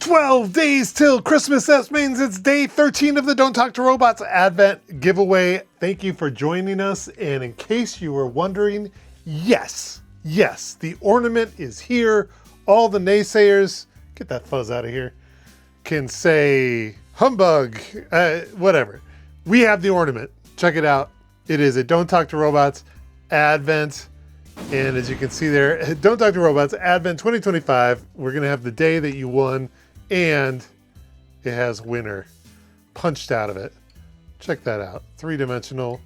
12 days till Christmas. That means it's day 13 of the Don't Talk to Robots Advent giveaway. Thank you for joining us. And in case you were wondering, yes, the ornament is here. All the naysayers, get that fuzz out of here, can say humbug, whatever. We have the ornament. Check it out. It is a Don't Talk to Robots Advent. And as you can see there, Don't Talk to Robots Advent 2025. We're going to have the day that you won, and it has winner punched out of it. Check that out. 3-dimensional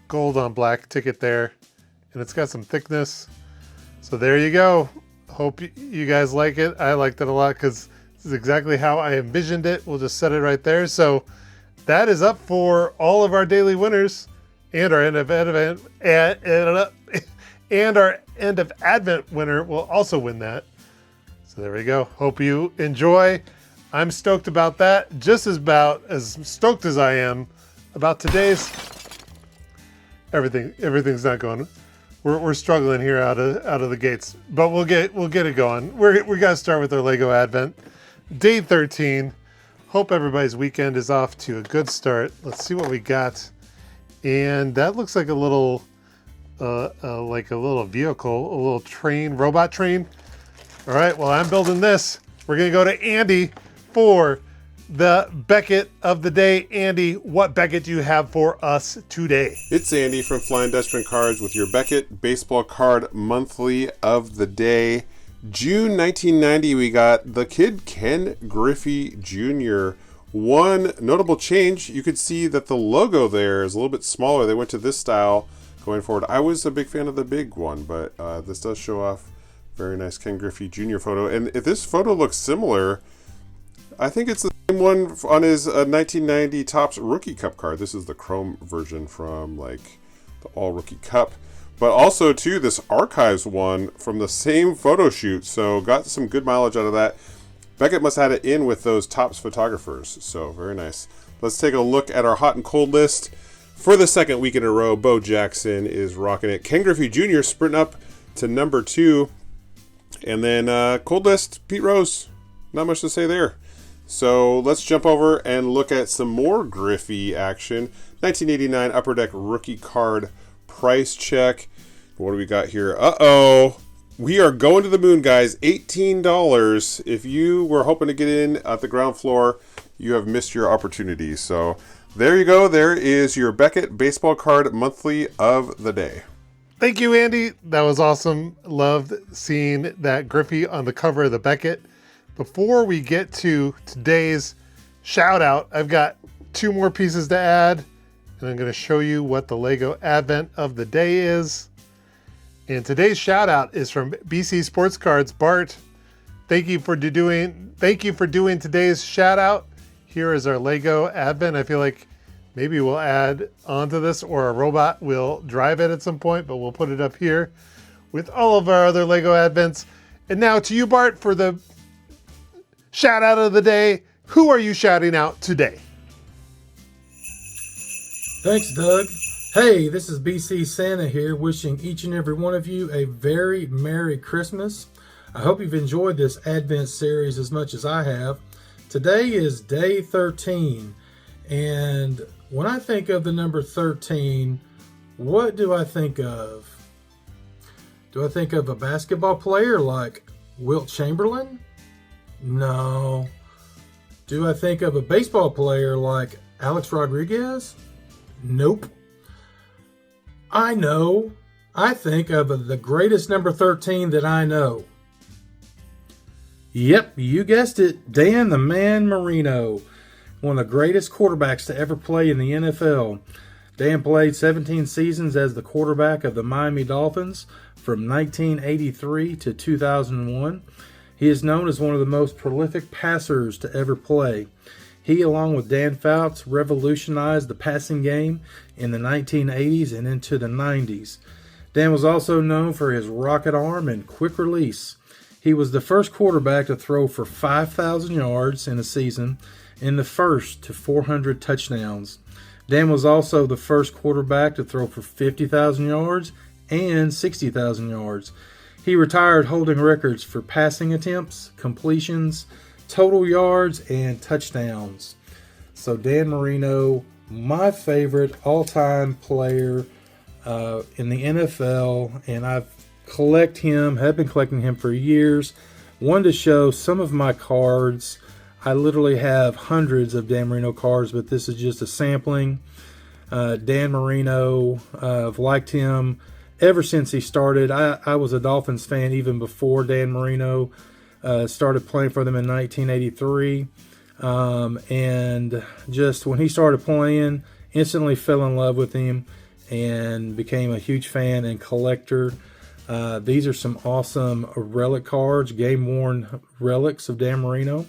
gold on black ticket there. And it's got some thickness. So there you go. Hope you guys like it. I liked it a lot because this is exactly how I envisioned it. We'll just set it right there. So that is up for all of our daily winners and our end of Advent. And our end of Advent winner will also win that. So there we go. Hope you enjoy. I'm stoked about that. Just about as stoked as I am about today's. Everything's not going. We're struggling here out of the gates, but we'll get it going. We got to start with our Lego Advent, day 13. Hope everybody's weekend is off to a good start. Let's see what we got, and that looks like a little. Like a little vehicle, a little train, robot train. All right, well, I'm building this. We're gonna go to Andy for the Beckett of the day. Andy, what Beckett do you have for us today? It's Andy from Flying Dutchman Cards with your Beckett Baseball Card Monthly of the day. June 1990, we got the kid Ken Griffey Jr. One notable change, you could see that the logo there is a little bit smaller. They went to this style going forward. I was a big fan of the big one, but this does show off very nice Ken Griffey Jr. photo. And if this photo looks similar, I think it's the same one on his 1990 Topps Rookie Cup card. This is the chrome version from like the All Rookie Cup. But also too, this Archives one from the same photo shoot. So got some good mileage out of that. Beckett must have had it in with those Topps photographers. So very nice. Let's take a look at our hot and cold list. For the second week in a row, Bo Jackson is rocking it. Ken Griffey Jr. sprinting up to number 2. And then cold list, Pete Rose. Not much to say there. So let's jump over and look at some more Griffey action. 1989 Upper Deck Rookie Card Price Check. What do we got here? Uh-oh. We are going to the moon, guys. $18. If you were hoping to get in at the ground floor, you have missed your opportunity. So there you go. There is your Beckett Baseball Card Monthly of the day. Thank you, Andy. That was awesome. Loved seeing that Griffey on the cover of the Beckett. Before we get to today's shout out, I've got 2 more pieces to add, and I'm going to show you what the Lego Advent of the day is. And today's shout out is from BC Sports Cards. Bart, thank you for doing today's shout out. Here is our Lego Advent. I feel like maybe we'll add onto this, or a robot will drive it at some point, but we'll put it up here with all of our other Lego Advents. And now to you, Bart, for the shout out of the day. Who are you shouting out today? Thanks, Doug. Hey, this is BC Santa here, wishing each and every one of you a very Merry Christmas. I hope you've enjoyed this Advent series as much as I have. Today is day 13, and when I think of the number 13, what do I think of? Do I think of a basketball player like Wilt Chamberlain? No. Do I think of a baseball player like Alex Rodriguez? Nope. I know. I think of the greatest number 13 that I know. Yep, you guessed it. Dan the Man Marino. One of the greatest quarterbacks to ever play in the NFL. Dan played 17 seasons as the quarterback of the Miami Dolphins from 1983 to 2001. He is known as one of the most prolific passers to ever play. He, along with Dan Fouts, revolutionized the passing game in the 1980s and into the 90s. Dan was also known for his rocket arm and quick release. He was the first quarterback to throw for 5,000 yards in a season and the first to 400 touchdowns. Dan was also the first quarterback to throw for 50,000 yards and 60,000 yards. He retired holding records for passing attempts, completions, total yards, and touchdowns. So Dan Marino, my favorite all-time player in the NFL, and have been collecting him for years. Wanted to show some of my cards. I literally have hundreds of Dan Marino cards, but this is just a sampling. Dan Marino, I've liked him ever since he started. I was a Dolphins fan even before Dan Marino started playing for them in 1983. And just when he started playing, instantly fell in love with him and became a huge fan and collector. These are some awesome relic cards, game-worn relics of Dan Marino.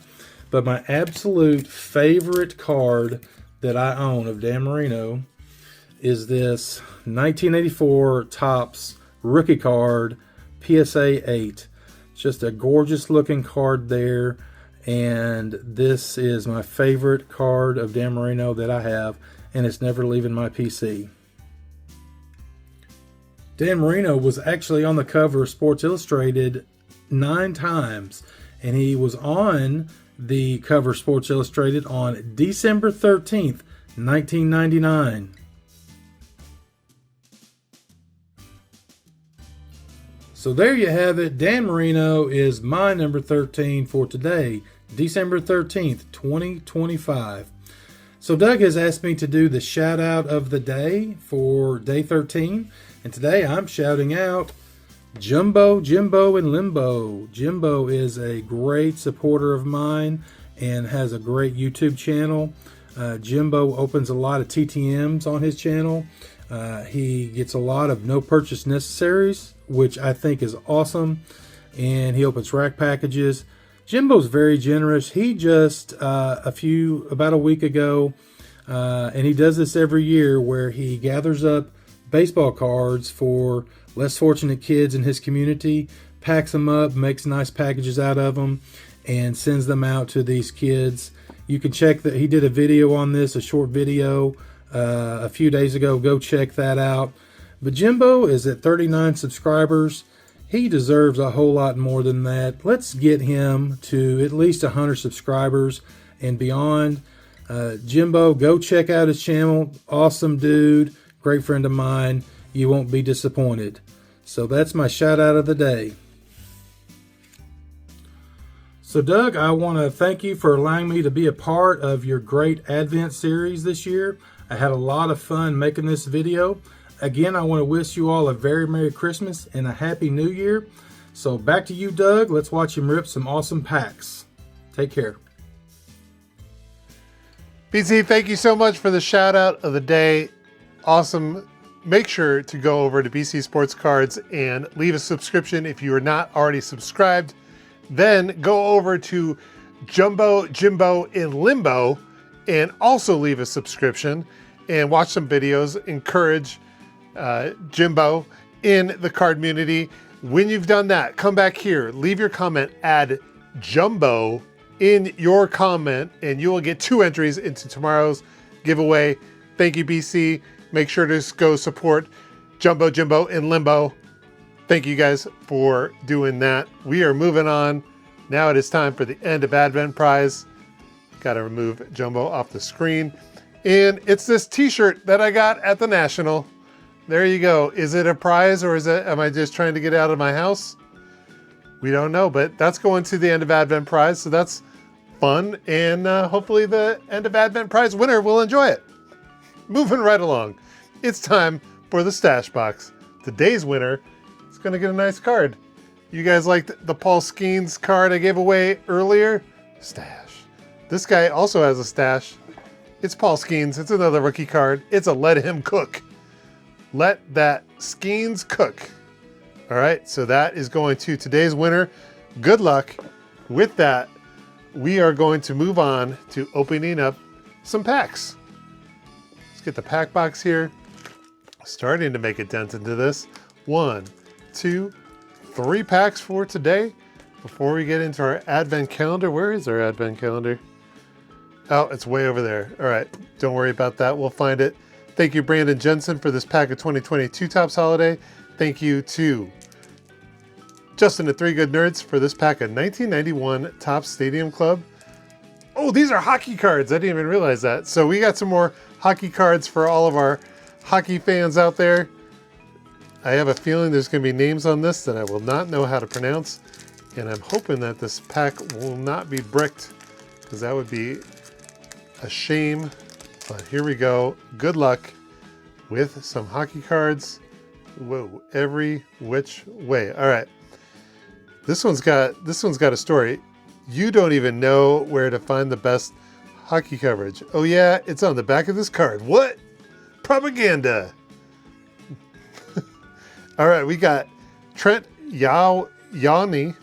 But my absolute favorite card that I own of Dan Marino is this 1984 Topps rookie card, PSA 8. Just a gorgeous looking card there. And this is my favorite card of Dan Marino that I have, and it's never leaving my PC. Dan Marino was actually on the cover of Sports Illustrated 9 times, and he was on the cover of Sports Illustrated on December 13th, 1999. So there you have it. Dan Marino is my number 13 for today, December 13th, 2025. So Doug has asked me to do the shout out of the day for day 13. And today I'm shouting out Jumbo, Jimbo, and Limbo. Jimbo is a great supporter of mine and has a great YouTube channel. Jimbo opens a lot of TTMs on his channel. He gets a lot of no purchase necessaries, which I think is awesome. And he opens rack packages. Jimbo's very generous. He just about a week ago, and he does this every year, where he gathers up baseball cards for less fortunate kids in his community, packs them up, makes nice packages out of them, and sends them out to these kids. You can check that. He did a video on this, a short video, a few days ago. Go check that out. But Jimbo is at 39 subscribers. He deserves a whole lot more than that. Let's get him to at least 100 subscribers and beyond. Jimbo, go check out his channel. Awesome dude. Great friend of mine. You won't be disappointed. So that's my shout out of the day. So Doug, I want to thank you for allowing me to be a part of your great Advent series this year. I had a lot of fun making this video. Again, I want to wish you all a very Merry Christmas and a Happy New Year. So back to you, Doug. Let's watch him rip some awesome packs. Take care. BC, thank you so much for the shout out of the day. Awesome. Make sure to go over to BC Sports Cards and leave a subscription if you are not already subscribed. Then go over to Jumbo, Jimbo, and Limbo and also leave a subscription and watch some videos. Encourage Jimbo in the cardmunity. When you've done that, come back here, leave your comment, add Jumbo in your comment, and you will get 2 entries into tomorrow's giveaway. Thank you, BC. Make sure to go support Jumbo, Jimbo, and Limbo. Thank you guys for doing that. We are moving on. Now it is time for the end of Advent prize. Got to remove Jumbo off the screen. And it's this t-shirt that I got at the National. There you go. Is it a prize, or am I just trying to get out of my house? We don't know, but that's going to the end of Advent prize. So that's fun. And hopefully the end of Advent prize winner will enjoy it. Moving right along. It's time for the stash box. Today's winner is going to get a nice card. You guys liked the Paul Skenes card I gave away earlier? Stash. This guy also has a stash. It's Paul Skenes. It's another rookie card. It's a Let Him Cook. Let that Skenes cook. All right, so that is going to today's winner. Good luck. With that, we are going to move on to opening up some packs. Let's get the pack box here. Starting to make a dent into this. 1, 2, 3 packs for today. Before we get into our Advent calendar, where is our Advent calendar? Oh, it's way over there. All right, don't worry about that. We'll find it. Thank you, Brandon Jensen, for this pack of 2022 Topps Holiday. Thank you to Justin at Three Good Nerds for this pack of 1991 Topps Stadium Club. Oh, these are hockey cards. I didn't even realize that. So we got some more hockey cards for all of our hockey fans out there. I have a feeling there's going to be names on this that I will not know how to pronounce. And I'm hoping that this pack will not be bricked, because that would be a shame. But here we go. Good luck with some hockey cards. Whoa, every which way. All right. This one's got a story. You don't even know where to find the best hockey coverage. Oh yeah, it's on the back of this card. What? Propaganda. All right, we got Trent Yawney.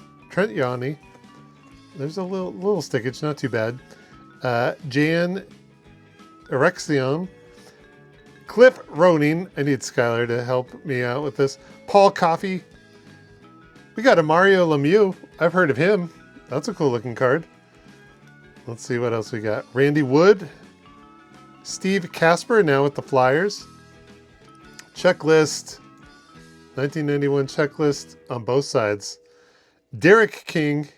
There's a little stickage, not too bad. Jan Erexion. Cliff Roning. I need Skylar to help me out with this. Paul Coffey. We got a Mario Lemieux. I've heard of him. That's a cool looking card. Let's see what else we got. Randy Wood. Steve Casper, now with the Flyers. Checklist. 1991 checklist on both sides. Derek King.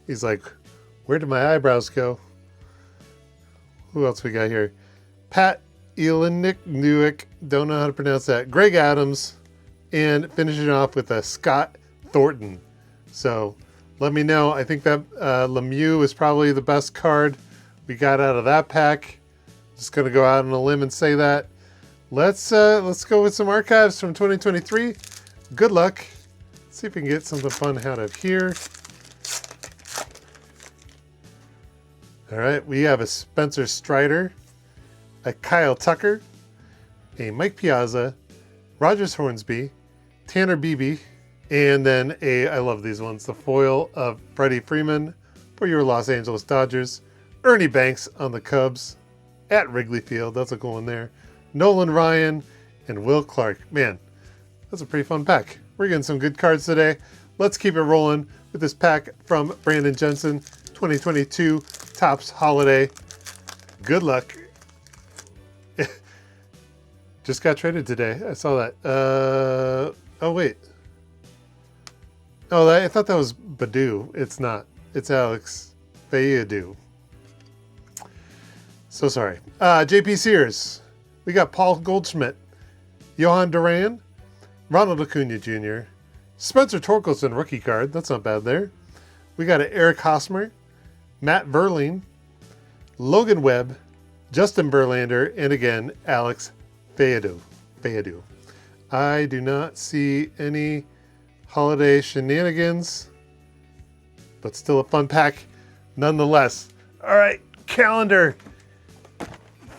He's like, where did my eyebrows go? Who else we got here? Pat Elenick, don't know how to pronounce that. Greg Adams. And finishing off with a Scott Thornton. So let me know. I think that Lemieux is probably the best card we got out of that pack. Just going to go out on a limb and say that. Let's go with some archives from 2023. Good luck. Let's see if we can get something fun out of here. All right, we have a Spencer Strider, a Kyle Tucker, a Mike Piazza, Rogers Hornsby, Tanner Beebe, and then I love these ones, the foil of Freddie Freeman for your Los Angeles Dodgers, Ernie Banks on the Cubs at Wrigley Field. That's a cool one there. Nolan Ryan and Will Clark. Man, that's a pretty fun pack. We're getting some good cards today. Let's keep it rolling with this pack from Brandon Jensen, 2022 Topps Holiday. Good luck. Just got traded today. I saw that. Oh, wait. Oh, I thought that was Badu. It's not. It's Alex Fayadu. So sorry. JP Sears. We got Paul Goldschmidt, Johan Duran, Ronald Acuna Jr., Spencer Torkelson rookie card. That's not bad there. We got an Eric Hosmer, Matt Verling, Logan Webb, Justin Verlander, and again, Alex Fayadu. I do not see any holiday shenanigans, but still a fun pack nonetheless. All right, calendar.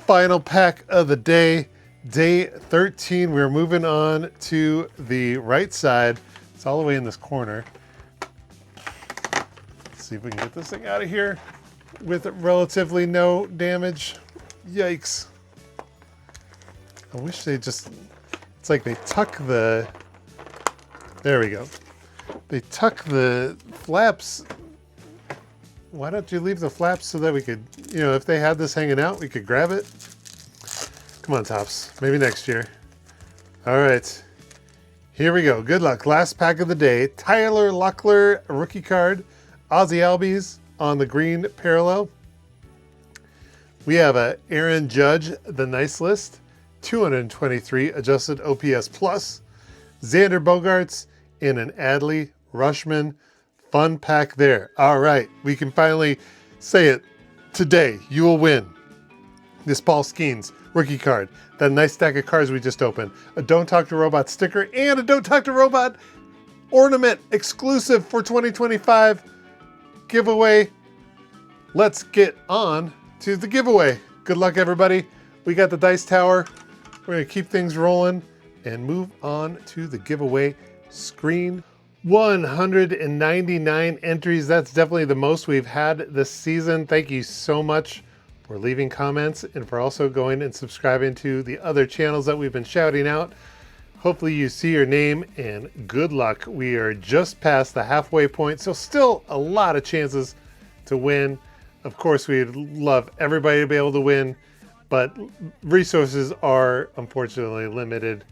Final pack of the day, day 13. We're moving on to the right side. It's all the way in this corner. Let's see if we can get this thing out of here with relatively no damage. Yikes. I wish they just, it's like they tuck the, there we go. They tuck the flaps. Why don't you leave the flaps so that we could, if they had this hanging out, we could grab it. Come on, Topps. Maybe next year. All right. Here we go. Good luck. Last pack of the day. Tyler Locklear, rookie card. Ozzie Albies on the green parallel. We have a Aaron Judge, the nice list. 223 adjusted OPS plus. Xander Bogaerts and an Adley Rushman. Fun pack there. All right, we can finally say it. Today, you will win this Paul Skenes rookie card. That nice stack of cards we just opened. A Don't Talk to Robot sticker and a Don't Talk to Robot ornament exclusive for 2025 giveaway. Let's get on to the giveaway. Good luck, everybody. We got the dice tower. We're going to keep things rolling and move on to the giveaway screen. 199 entries. That's definitely the most we've had this season. Thank you so much for leaving comments and for also going and subscribing to the other channels that we've been shouting out. Hopefully you see your name and good luck. We are just past the halfway point, so still a lot of chances to win. Of course, we'd love everybody to be able to win, but resources are unfortunately limited,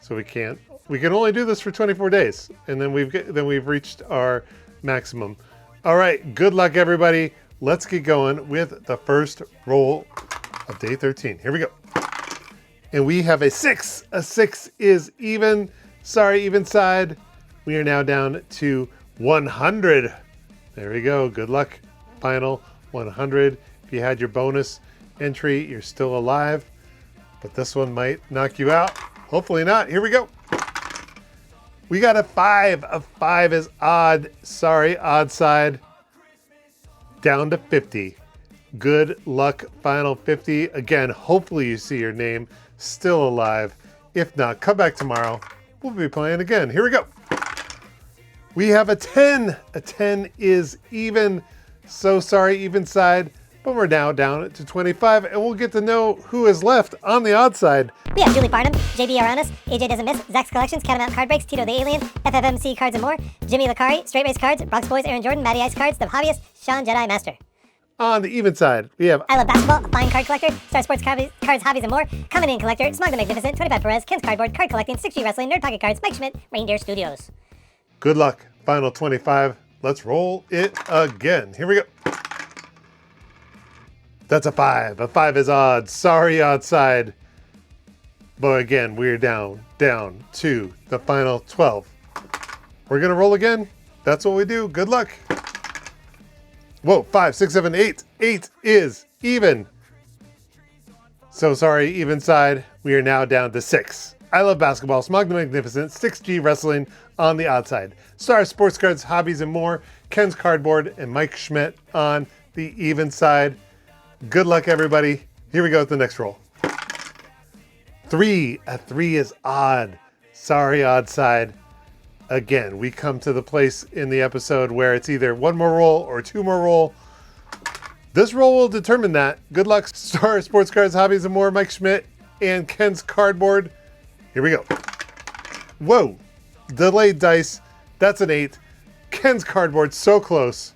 so we can't we can only do this for 24 days, and then we've reached our maximum. All right, good luck, everybody. Let's get going with the first roll of day 13. Here we go. And we have a 6. A 6 is even. Sorry, even side. We are now down to 100. There we go. Good luck. Final 100. If you had your bonus entry, you're still alive, but this one might knock you out. Hopefully not. Here we go. We got a 5. A 5 is odd. Sorry, odd side. Down to 50. Good luck, final 50. Again, hopefully you see your name still alive. If not, come back tomorrow. We'll be playing again. Here we go. We have a 10. A 10 is even. So sorry, even side. But we're now down to 25, and we'll get to know who is left on the odd side. We have Julie Farnham, JB Aranis, AJ Doesn't Miss, Zach's Collections, Catamount Card Breaks, Tito the Alien, FFMC Cards and More, Jimmy Lacari, Straight Race Cards, Bronx Boys, Aaron Jordan, Matty Ice Cards, The Hobbyist, Sean Jedi Master. On the even side, we have I Love Basketball, a Fine Card Collector, Star Sports Cards, Hobbies and More, Coming In Collector, Smog the Magnificent, 25 Perez, Ken's Cardboard, Card Collecting, 6G Wrestling, Nerd Pocket Cards, Mike Schmidt, Reindeer Studios. good luck, final 25. Let's roll it again. Here we go. That's a 5. A 5 is odd. Sorry, odd side. But again, we're down to the final 12. We're going to roll again. That's what we do. Good luck. Whoa, 5, 6, 7, 8. 8 is even. So sorry, even side. We are now down to 6. I Love Basketball, Smog the Magnificent, 6G Wrestling on the outside. Star Sports Cards, Hobbies and More, Ken's Cardboard, and Mike Schmidt on the even side. Good luck, everybody. Here we go with the next roll. 3. A 3 is odd. Sorry, odd side. Again, we come to the place in the episode where it's either 1 more roll or 2 more roll. This roll will determine that. Good luck, Star Sports Cards, Hobbies and More, Mike Schmidt, and Ken's Cardboard. Here we go. Whoa. Delayed dice. That's an 8. Ken's Cardboard, so close.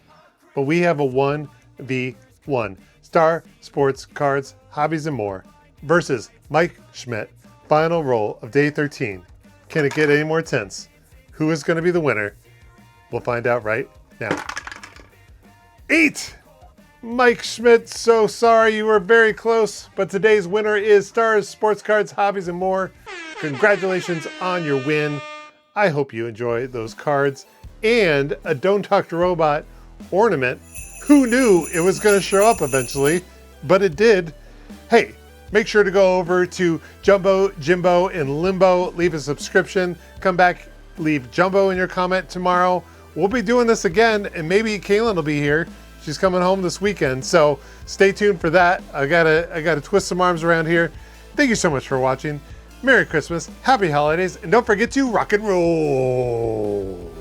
But we have a 1v1. Star Sports Cards, Hobbies and More versus Mike Schmidt. Final roll of day 13. Can it get any more tense? Who is going to be the winner? We'll find out right now. 8! Mike Schmidt, so sorry, you were very close, but today's winner is Stars, Sports Cards, Hobbies and More. Congratulations on your win. I hope you enjoy those cards and a Don't Talk to Robot ornament. Who knew it was going to show up eventually, but it did. Hey, make sure to go over to Jumbo, Jimbo, and Limbo. Leave a subscription. Come back, leave Jumbo in your comment tomorrow. We'll be doing this again, and maybe Kaylin will be here. She's coming home this weekend, so stay tuned for that. I gotta twist some arms around here. Thank you so much for watching. Merry Christmas, Happy Holidays, and don't forget to rock and roll.